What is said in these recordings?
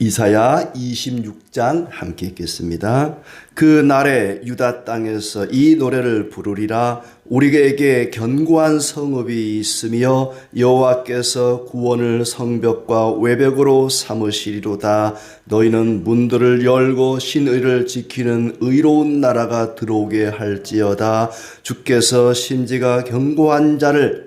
이사야 26장 함께 읽겠습니다. 그 날에 유다 땅에서 이 노래를 부르리라. 우리에게 견고한 성읍이 있으며 여호와께서 구원을 성벽과 외벽으로 삼으시리로다. 너희는 문들을 열고 신의를 지키는 의로운 나라가 들어오게 할지어다. 주께서 심지가 견고한 자를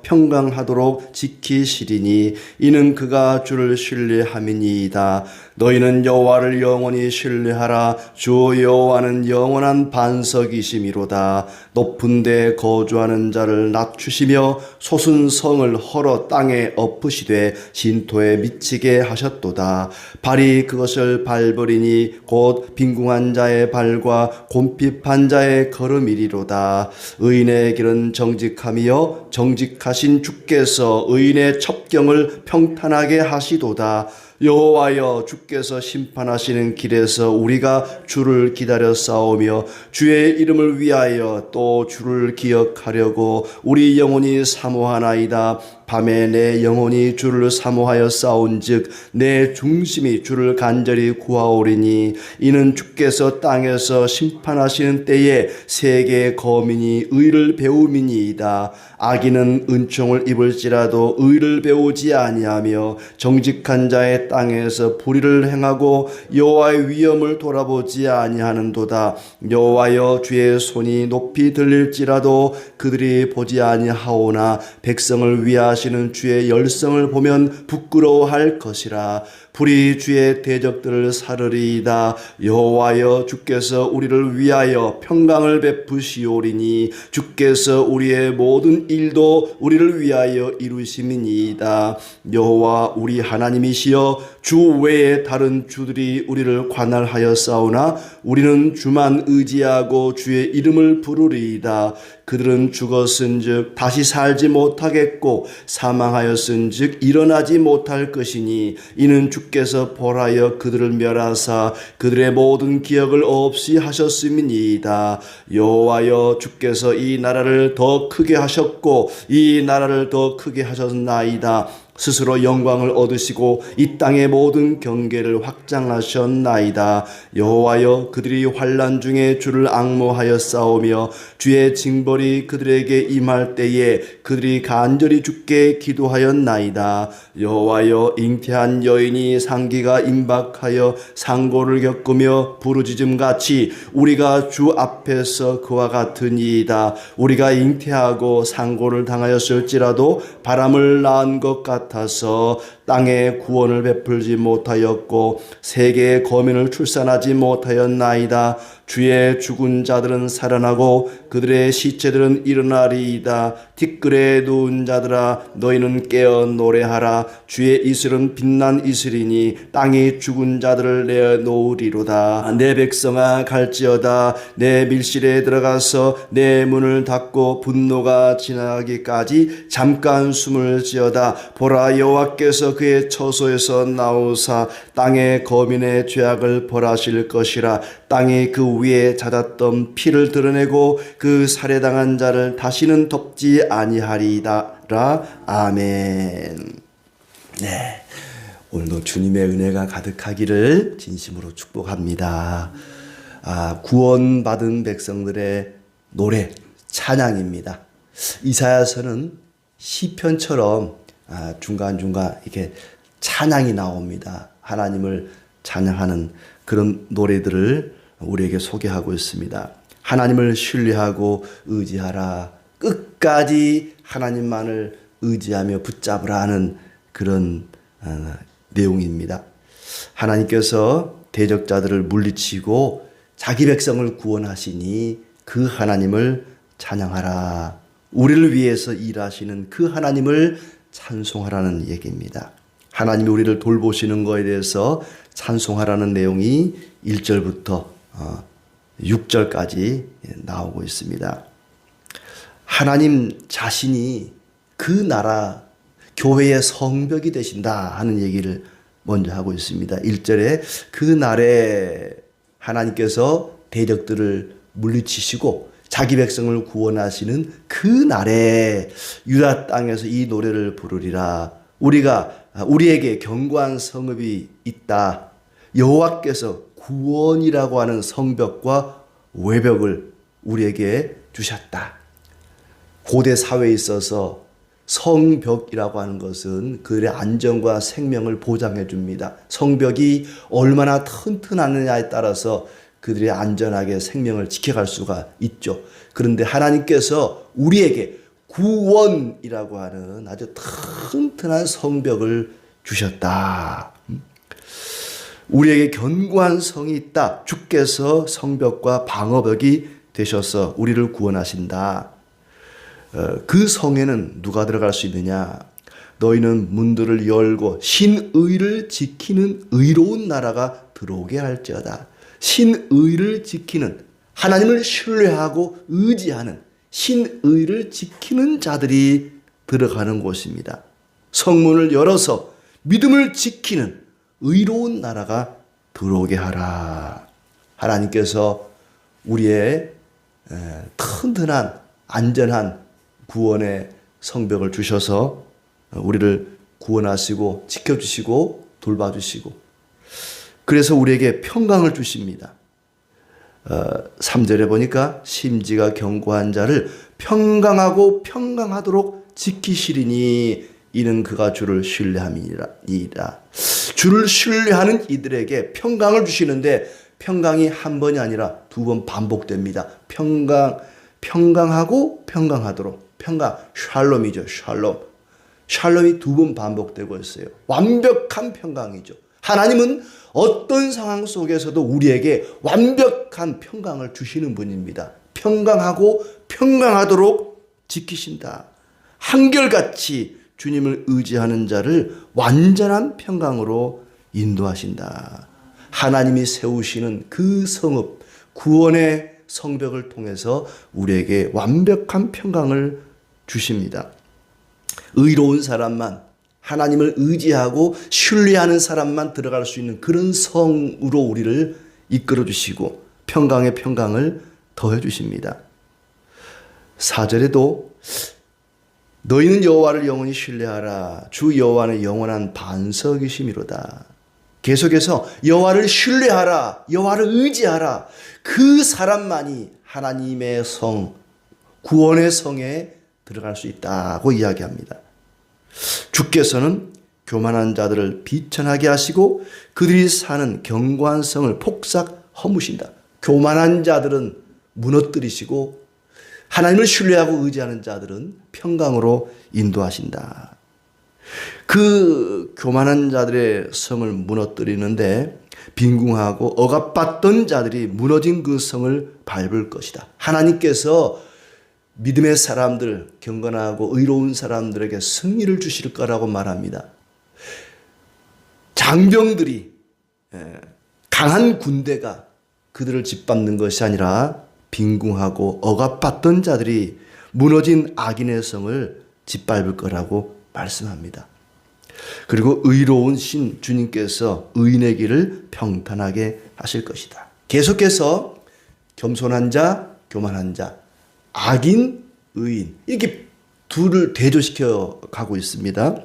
평강하도록 지키시리니 이는 그가 주를 신뢰함이니이다. 너희는 여호와를 영원히 신뢰하라. 주 여호와는 영원한 반석이심이로다. 높은 데 거주하는 자를 낮추시며 솟은 성을 헐어 땅에 엎으시되 진토에 미치게 하셨도다. 발이 그것을 밟으리니 곧 빈궁한 자의 발과 곰핍한 자의 걸음이리로다. 의인의 길은 정직함이요 정직하신 주께서 의인의 첩경을 평탄하게 하시도다. 여호와여, 주께서 심판하시는 길에서 우리가 주를 기다려 싸우며 주의 이름을 위하여 또 주를 기억하려고 우리 영혼이 사모하나이다. 밤에 내 영혼이 주를 사모하여 싸운즉 내 중심이 주를 간절히 구하오리니 이는 주께서 땅에서 심판하시는 때에 세계의 거민이 의를 배움이니이다. 악인은 은총을 입을지라도 의를 배우지 아니하며 정직한 자의 땅에서 불의를 행하고 여호와의 위엄을 돌아보지 아니하는도다. 여호와여, 주의 손이 높이 들릴지라도 그들이 보지 아니하오나 백성을 위하시는 주의 열성을 보면 부끄러워할 것이라. 불이 주의 대적들을 사르리이다. 여호와여, 주께서 우리를 위하여 평강을 베푸시오리니 주께서 우리의 모든 일도 우리를 위하여 이루심이니이다. 여호와 우리 하나님이시여, 주 외에 다른 주들이 우리를 관할하여 싸우나 우리는 주만 의지하고 주의 이름을 부르리이다. 그들은 죽었은즉 다시 살지 못하겠고 사망하였은즉 일어나지 못할 것이니 이는 주께서 벌하여 그들을 멸하사 그들의 모든 기억을 없이 하셨음이니이다. 여호와여, 주께서 이 나라를 더 크게 하셨고 이 나라를 더 크게 하셨나이다. 스스로 영광을 얻으시고 이 땅의 모든 경계를 확장하셨나이다. 여호와여, 그들이 환난 중에 주를 앙모하여 싸우며 주의 징벌이 그들에게 임할 때에 그들이 간절히 주께 기도하였나이다. 여호와여, 잉태한 여인이 상기가 임박하여 상고를 겪으며 부르짖음같이 우리가 주 앞에서 그와 같으니이다. 우리가 잉태하고 상고를 당하였을지라도 바람을 낳은 것 같아서 땅에 구원을 베풀지 못하였고 세계의 거민을 출산하지 못하였나이다. 주의 죽은 자들은 살아나고 그들의 시체들은 일어나리이다. 티끌에 누운 자들아, 너희는 깨어 노래하라. 주의 이슬은 빛난 이슬이니 땅이 죽은 자들을 내어놓으리로다. 내 백성아, 갈지어다. 내 밀실에 들어가서 내 문을 닫고 분노가 지나기까지 잠깐 숨을 지어다. 보라, 여호와께서 그의 처소에서 나오사 땅의 거민의 죄악을 벌하실 것이라. 땅이 그 위에 잦았던 피를 드러내고 그 살해당한 자를 다시는 덮지 아니하리이다. 아멘. 네, 오늘도 주님의 은혜가 가득하기를 진심으로 축복합니다. 구원받은 백성들의 노래, 찬양입니다. 이사야서는 시편처럼 중간중간 이렇게 찬양이 나옵니다. 하나님을 찬양하는 그런 노래들을 우리에게 소개하고 있습니다. 하나님을 신뢰하고 의지하라. 끝까지 하나님만을 의지하며 붙잡으라 하는 그런 내용입니다. 하나님께서 대적자들을 물리치고 자기 백성을 구원하시니 그 하나님을 찬양하라. 우리를 위해서 일하시는 그 하나님을 찬송하라는 얘기입니다. 하나님이 우리를 돌보시는 것에 대해서 찬송하라는 내용이 1절부터 6절까지 나오고 있습니다. 하나님 자신이 그 나라 교회의 성벽이 되신다 하는 얘기를 먼저 하고 있습니다. 1절에 그 날에 하나님께서 대적들을 물리치시고 자기 백성을 구원하시는 그 날에 유다 땅에서 이 노래를 부르리라. 우리가 우리에게 견고한 성읍이 있다. 여호와께서 구원이라고 하는 성벽과 외벽을 우리에게 주셨다. 고대 사회에 있어서 성벽이라고 하는 것은 그들의 안전과 생명을 보장해 줍니다. 성벽이 얼마나 튼튼하느냐에 따라서 그들이 안전하게 생명을 지켜갈 수가 있죠. 그런데 하나님께서 우리에게 구원이라고 하는 아주 튼튼한 성벽을 주셨다. 우리에게 견고한 성이 있다. 주께서 성벽과 방어벽이 되셔서 우리를 구원하신다. 그 성에는 누가 들어갈 수 있느냐? 너희는 문들을 열고 신의를 지키는 의로운 나라가 들어오게 할지어다. 신의를 지키는, 하나님을 신뢰하고 의지하는 신의를 지키는 자들이 들어가는 곳입니다. 성문을 열어서 믿음을 지키는 의로운 나라가 들어오게 하라. 하나님께서 우리의 튼튼한 안전한 구원의 성벽을 주셔서 우리를 구원하시고 지켜주시고 돌봐주시고, 그래서 우리에게 평강을 주십니다. 3절에 보니까 심지가 견고한 자를 평강하고 평강하도록 지키시리니 이는 그가 주를 신뢰함이니라. 주를 신뢰하는 이들에게 평강을 주시는데 평강이 한 번이 아니라 두 번 반복됩니다. 평강하고 평강하도록. 평강, 샬롬이죠. 샬롬이 두 번 반복되고 있어요. 완벽한 평강이죠. 하나님은 어떤 상황 속에서도 우리에게 완벽한 평강을 주시는 분입니다. 평강하고 평강하도록 지키신다. 한결같이 주님을 의지하는 자를 완전한 평강으로 인도하신다. 하나님이 세우시는 그 성읍, 구원의 성벽을 통해서 우리에게 완벽한 평강을 주십니다. 의로운 사람만, 하나님을 의지하고 신뢰하는 사람만 들어갈 수 있는 그런 성으로 우리를 이끌어 주시고 평강의 평강을 더해 주십니다. 4절에도 너희는 여호와를 영원히 신뢰하라. 주 여호와는 영원한 반석이심이로다. 계속해서 여호와를 신뢰하라. 여호와를 의지하라. 그 사람만이 하나님의 성, 구원의 성에 들어갈 수 있다고 이야기합니다. 주께서는 교만한 자들을 비천하게 하시고 그들이 사는 견고한 성을 폭삭 허무신다. 교만한 자들은 무너뜨리시고 하나님을 신뢰하고 의지하는 자들은 평강으로 인도하신다. 그 교만한 자들의 성을 무너뜨리는데 빈궁하고 억압받던 자들이 무너진 그 성을 밟을 것이다. 하나님께서 믿음의 사람들, 경건하고 의로운 사람들에게 승리를 주실 거라고 말합니다. 장병들이, 강한 군대가 그들을 짓밟는 것이 아니라 빈궁하고 억압받던 자들이 무너진 악인의 성을 짓밟을 거라고 말씀합니다. 그리고 의로운 신 주님께서 의인의 길을 평탄하게 하실 것이다. 계속해서 겸손한 자, 교만한 자, 악인, 의인, 이렇게 둘을 대조시켜 가고 있습니다.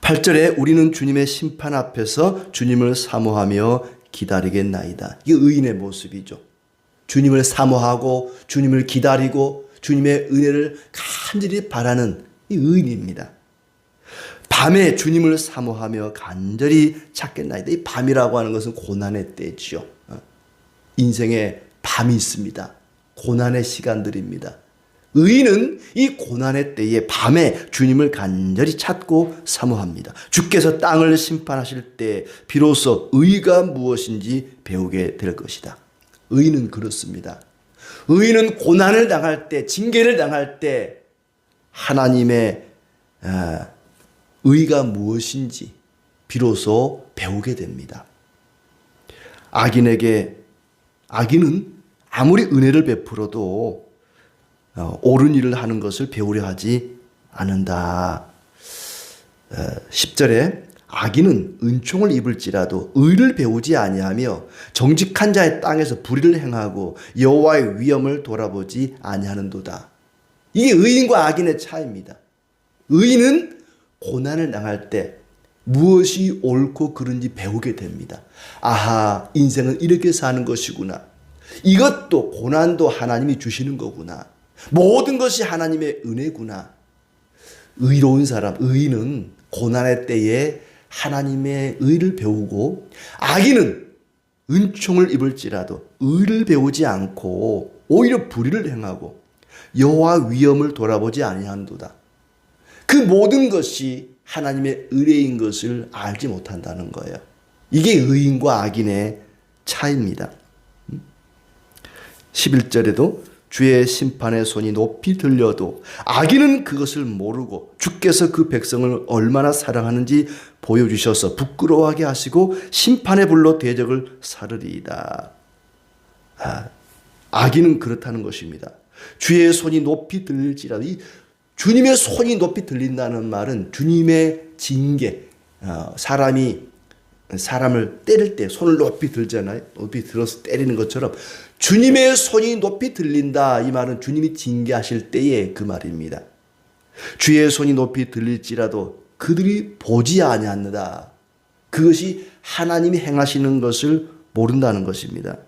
8절에 우리는 주님의 심판 앞에서 주님을 사모하며 기다리겠나이다. 이게 의인의 모습이죠. 주님을 사모하고 주님을 기다리고 주님의 은혜를 간절히 바라는 이 의인입니다. 밤에 주님을 사모하며 간절히 찾겠나이다. 이 밤이라고 하는 것은 고난의 때지요. 인생에 밤이 있습니다. 고난의 시간들입니다. 의인은 이 고난의 때에 밤에 주님을 간절히 찾고 사모합니다. 주께서 땅을 심판하실 때 비로소 의가 무엇인지 배우게 될 것이다. 의인은 그렇습니다. 의인은 고난을 당할 때, 징계를 당할 때 하나님의 의가 무엇인지 비로소 배우게 됩니다. 악인은 아무리 은혜를 베풀어도 옳은 일을 하는 것을 배우려 하지 않는다. 10절에 악인은 은총을 입을지라도 의를 배우지 아니하며 정직한 자의 땅에서 불의를 행하고 여호와의 위엄을 돌아보지 아니하는도다. 이게 의인과 악인의 차이입니다. 의인은 고난을 당할 때 무엇이 옳고 그른지 배우게 됩니다. 아하, 인생은 이렇게 사는 것이구나. 이것도 고난도 하나님이 주시는 거구나. 모든 것이 하나님의 은혜구나. 의로운 사람, 의인은 고난의 때에 하나님의 의를 배우고, 악인은 은총을 입을지라도 의를 배우지 않고 오히려 불의를 행하고 여호와 위엄을 돌아보지 아니한도다. 그 모든 것이 하나님의 의뢰인 것을 알지 못한다는 거예요. 이게 의인과 악인의 차이입니다. 11절에도 주의 심판의 손이 높이 들려도 악인은 그것을 모르고 주께서 그 백성을 얼마나 사랑하는지 보여주셔서 부끄러워하게 하시고 심판의 불로 대적을 사르리이다. 악인은 그렇다는 것입니다. 주의 손이 높이 들릴지라도, 이 주님의 손이 높이 들린다는 말은 주님의 징계, 사람이 사람을 때릴 때 손을 높이 들잖아요. 높이 들어서 때리는 것처럼 주님의 손이 높이 들린다. 이 말은 주님이 징계하실 때의 그 말입니다. 주의 손이 높이 들릴지라도 그들이 보지 아니하느라. 그것이 하나님이 행하시는 것을 모른다는 것입니다.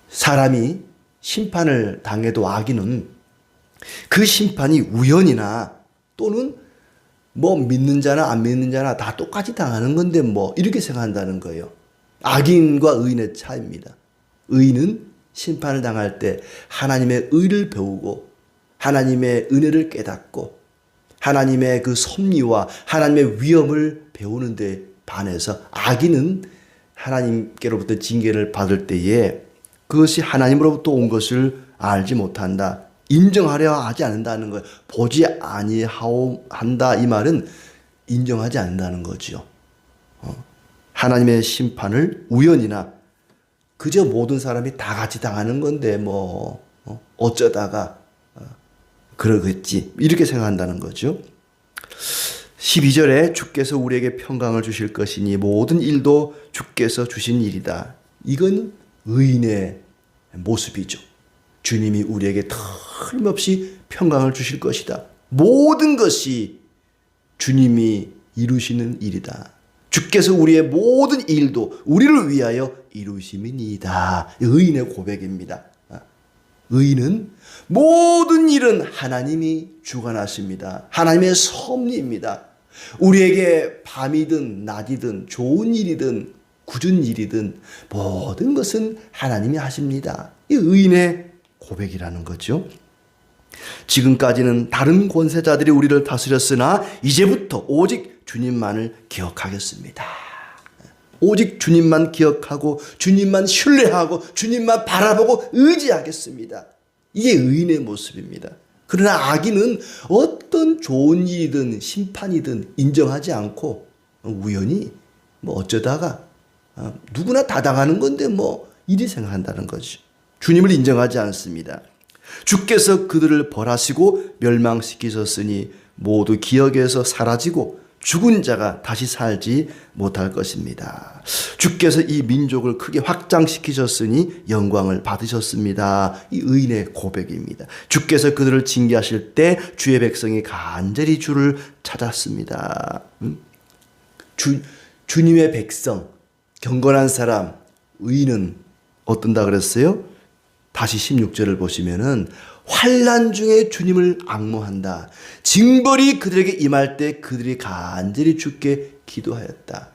사람이 심판을 당해도 악인은 그 심판이 우연이나 또는 뭐 믿는 자나 안 믿는 자나 다 똑같이 당하는 건데 뭐 이렇게 생각한다는 거예요. 악인과 의인의 차이입니다. 의인은 심판을 당할 때 하나님의 의를 배우고 하나님의 은혜를 깨닫고 하나님의 그 섭리와 하나님의 위엄을 배우는 데 반해서, 악인은 하나님께로부터 징계를 받을 때에 그것이 하나님으로부터 온 것을 알지 못한다. 인정하려 하지 않는다는 거예요. 보지 아니한다. 이 말은 인정하지 않는다는 거죠. 하나님의 심판을 우연이나 그저 모든 사람이 다 같이 당하는 건데 뭐 어쩌다가 그러겠지, 이렇게 생각한다는 거죠. 12절에 주께서 우리에게 평강을 주실 것이니 모든 일도 주께서 주신 일이다. 이건 의인의 모습이죠. 주님이 우리에게 틀림없이 평강을 주실 것이다. 모든 것이 주님이 이루시는 일이다. 주께서 우리의 모든 일도 우리를 위하여 이루심이니이다. 의인의 고백입니다. 의인은 모든 일은 하나님이 주관하십니다. 하나님의 섭리입니다. 우리에게 밤이든 낮이든 좋은 일이든 굳은 일이든 모든 것은 하나님이 하십니다. 이 의인의 고백이라는 거죠. 지금까지는 다른 권세자들이 우리를 다스렸으나 이제부터 오직 주님만을 기억하겠습니다. 오직 주님만 기억하고 주님만 신뢰하고 주님만 바라보고 의지하겠습니다. 이게 의인의 모습입니다. 그러나 악인은 어떤 좋은 일이든 심판이든 인정하지 않고 우연히 뭐 어쩌다가 누구나 다 당하는 건데 뭐 이리 생각한다는 거죠. 주님을 인정하지 않습니다. 주께서 그들을 벌하시고 멸망시키셨으니 모두 기억에서 사라지고 죽은 자가 다시 살지 못할 것입니다. 주께서 이 민족을 크게 확장시키셨으니 영광을 받으셨습니다. 이 의인의 고백입니다. 주께서 그들을 징계하실 때 주의 백성이 간절히 주를 찾았습니다. 주님의 백성, 경건한 사람, 의인은 어떤다 그랬어요? 다시 16절을 보시면은 환난 중에 주님을 앙모한다. 징벌이 그들에게 임할 때 그들이 간절히 주께 기도하였다.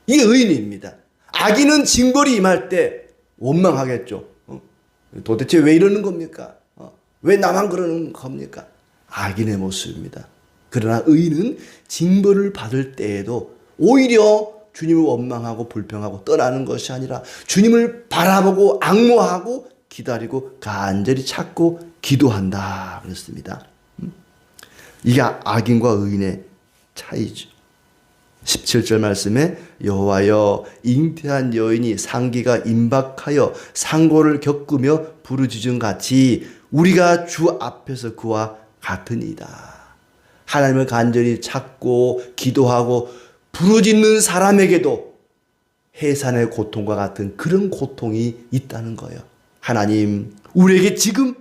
이게 의인입니다. 악인은 징벌이 임할 때 원망하겠죠. 도대체 왜 이러는 겁니까? 왜 나만 그러는 겁니까? 악인의 모습입니다. 그러나 의인은 징벌을 받을 때에도 오히려 주님을 원망하고 불평하고 떠나는 것이 아니라 주님을 바라보고 앙모하고 기다리고 간절히 찾고 기도한다 그랬습니다. 이게 악인과 의인의 차이죠. 17절 말씀에 여호와여 잉태한 여인이 상기가 임박하여 상고를 겪으며 부르짖음 같이 우리가 주 앞에서 그와 같으니이다. 하나님을 간절히 찾고 기도하고 부르짖는 사람에게도 해산의 고통과 같은 그런 고통이 있다는 거예요. 하나님, 우리에게 지금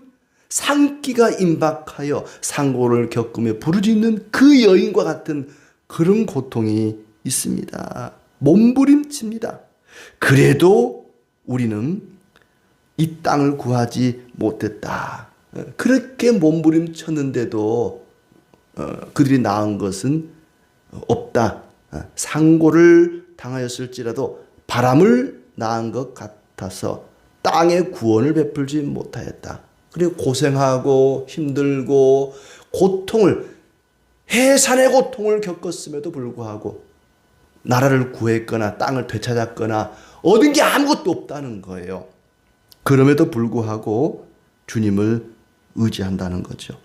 상기가 임박하여 상고를 겪으며 부르짖는 그 여인과 같은 그런 고통이 있습니다. 몸부림칩니다. 그래도 우리는 이 땅을 구하지 못했다. 그렇게 몸부림쳤는데도 그들이 낳은 것은 없다. 상고를 당하였을지라도 바람을 낳은 것 같아서 땅에 구원을 베풀지 못하였다. 그리고 고생하고 힘들고 고통을, 해산의 고통을 겪었음에도 불구하고 나라를 구했거나 땅을 되찾았거나 얻은 게 아무것도 없다는 거예요. 그럼에도 불구하고 주님을 의지한다는 거죠.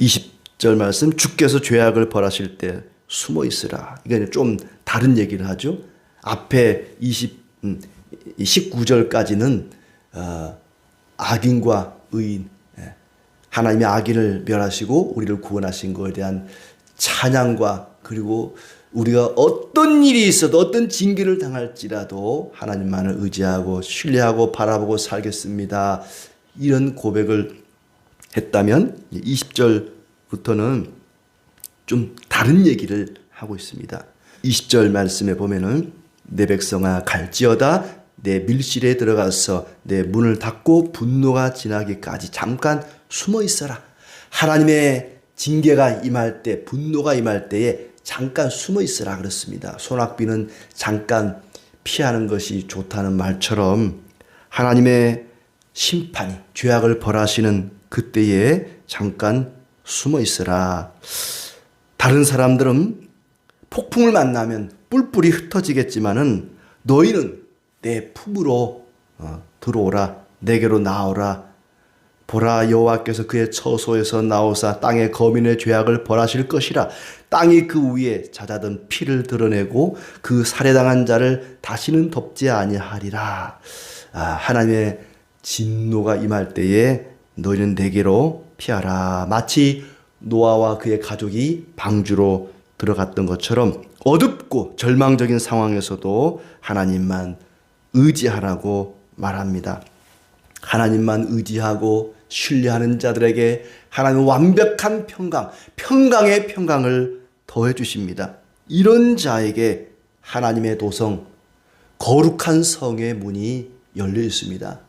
20절 말씀, 주께서 죄악을 벌하실 때 숨어 있으라. 이건 좀 다른 얘기를 하죠. 앞에 19절까지는 악인과 의인, 하나님의 악인을 멸하시고 우리를 구원하신 것에 대한 찬양과, 그리고 우리가 어떤 일이 있어도 어떤 징계를 당할지라도 하나님만을 의지하고 신뢰하고 바라보고 살겠습니다. 이런 고백을 했다면 20절부터는 좀 다른 얘기를 하고 있습니다. 20절 말씀에 보면은 내 백성아 갈지어다 내 밀실에 들어가서 내 문을 닫고 분노가 지나기까지 잠깐 숨어 있어라. 하나님의 징계가 임할 때, 분노가 임할 때에 잠깐 숨어 있으라 그렇습니다. 소낙비는 잠깐 피하는 것이 좋다는 말처럼 하나님의 심판이, 죄악을 벌하시는 그때에 잠깐 숨어 있으라. 다른 사람들은 폭풍을 만나면 뿔뿔이 흩어지겠지만은 너희는 내 품으로 들어오라. 내게로 나오라. 보라, 여호와께서 그의 처소에서 나오사 땅의 거민의 죄악을 벌하실 것이라. 땅이 그 위에 잦아든 피를 드러내고 그 살해당한 자를 다시는 덮지 아니하리라. 하나님의 진노가 임할 때에 너희는 내게로 피하라. 마치 노아와 그의 가족이 방주로 들어갔던 것처럼 어둡고 절망적인 상황에서도 하나님만 의지하라고 말합니다. 하나님만 의지하고 신뢰하는 자들에게 하나님은 완벽한 평강, 평강의 평강을 더해 주십니다. 이런 자에게 하나님의 도성, 거룩한 성의 문이 열려 있습니다.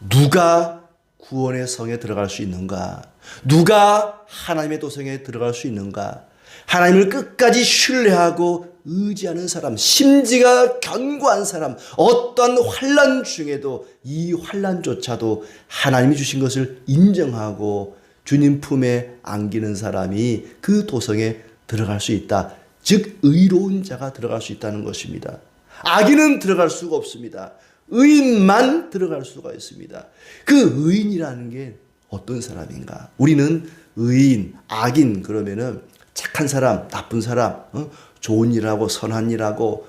누가 구원의 성에 들어갈 수 있는가? 누가 하나님의 도성에 들어갈 수 있는가? 하나님을 끝까지 신뢰하고 의지하는 사람, 심지가 견고한 사람, 어떤 환난 중에도 이 환난조차도 하나님이 주신 것을 인정하고 주님 품에 안기는 사람이 그 도성에 들어갈 수 있다. 즉 의로운 자가 들어갈 수 있다는 것입니다. 악인은 들어갈 수가 없습니다. 의인만 들어갈 수가 있습니다. 그 의인이라는 게 어떤 사람인가? 우리는 의인, 악인 그러면은 착한 사람, 나쁜 사람, 좋은 일하고 선한 일하고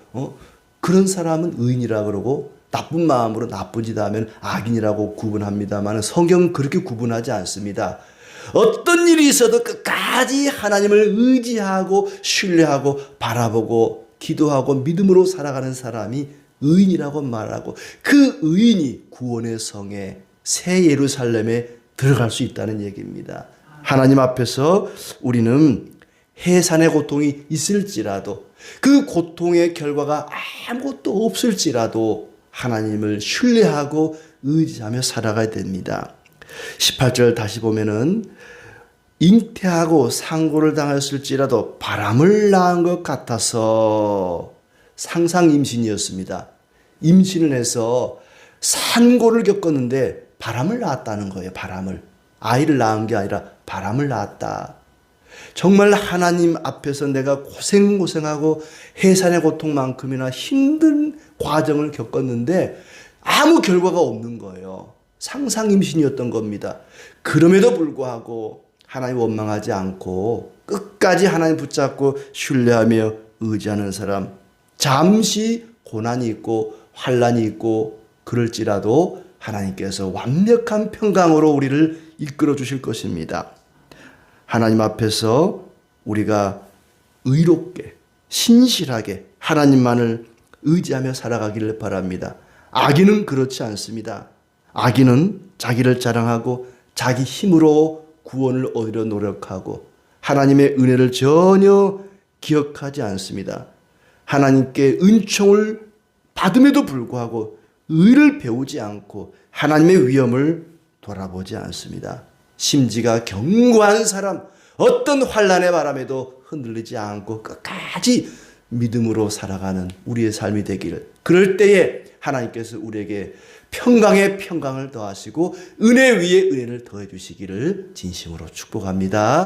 그런 사람은 의인이라 그러고 나쁜 마음으로 나쁜 짓 하면 악인이라고 구분합니다만 성경은 그렇게 구분하지 않습니다. 어떤 일이 있어도 끝까지 하나님을 의지하고 신뢰하고 바라보고 기도하고 믿음으로 살아가는 사람이 의인이라고 말하고 그 의인이 구원의 성에 새 예루살렘에 들어갈 수 있다는 얘기입니다. 하나님 앞에서 우리는 해산의 고통이 있을지라도 그 고통의 결과가 아무것도 없을지라도 하나님을 신뢰하고 의지하며 살아가야 됩니다. 18절 다시 보면은 잉태하고 상고를 당했을지라도 바람을 낳은 것 같아서 상상 임신이었습니다. 임신을 해서 산고를 겪었는데 바람을 낳았다는 거예요. 바람을. 아이를 낳은 게 아니라 바람을 낳았다. 정말 하나님 앞에서 내가 고생하고 해산의 고통만큼이나 힘든 과정을 겪었는데 아무 결과가 없는 거예요. 상상 임신이었던 겁니다. 그럼에도 불구하고 하나님 원망하지 않고 끝까지 하나님 붙잡고 신뢰하며 의지하는 사람, 잠시 고난이 있고 환난이 있고 그럴지라도 하나님께서 완벽한 평강으로 우리를 이끌어 주실 것입니다. 하나님 앞에서 우리가 의롭게 신실하게 하나님만을 의지하며 살아가기를 바랍니다. 악인은 그렇지 않습니다. 악인은 자기를 자랑하고 자기 힘으로 구원을 얻으려 노력하고 하나님의 은혜를 전혀 기억하지 않습니다. 하나님께 은총을 받음에도 불구하고 의를 배우지 않고 하나님의 위엄을 돌아보지 않습니다. 심지가 견고한 사람, 어떤 환난의 바람에도 흔들리지 않고 끝까지 믿음으로 살아가는 우리의 삶이 되기를, 그럴 때에 하나님께서 우리에게 평강에 평강을 더하시고 은혜 위에 은혜를 더해 주시기를 진심으로 축복합니다.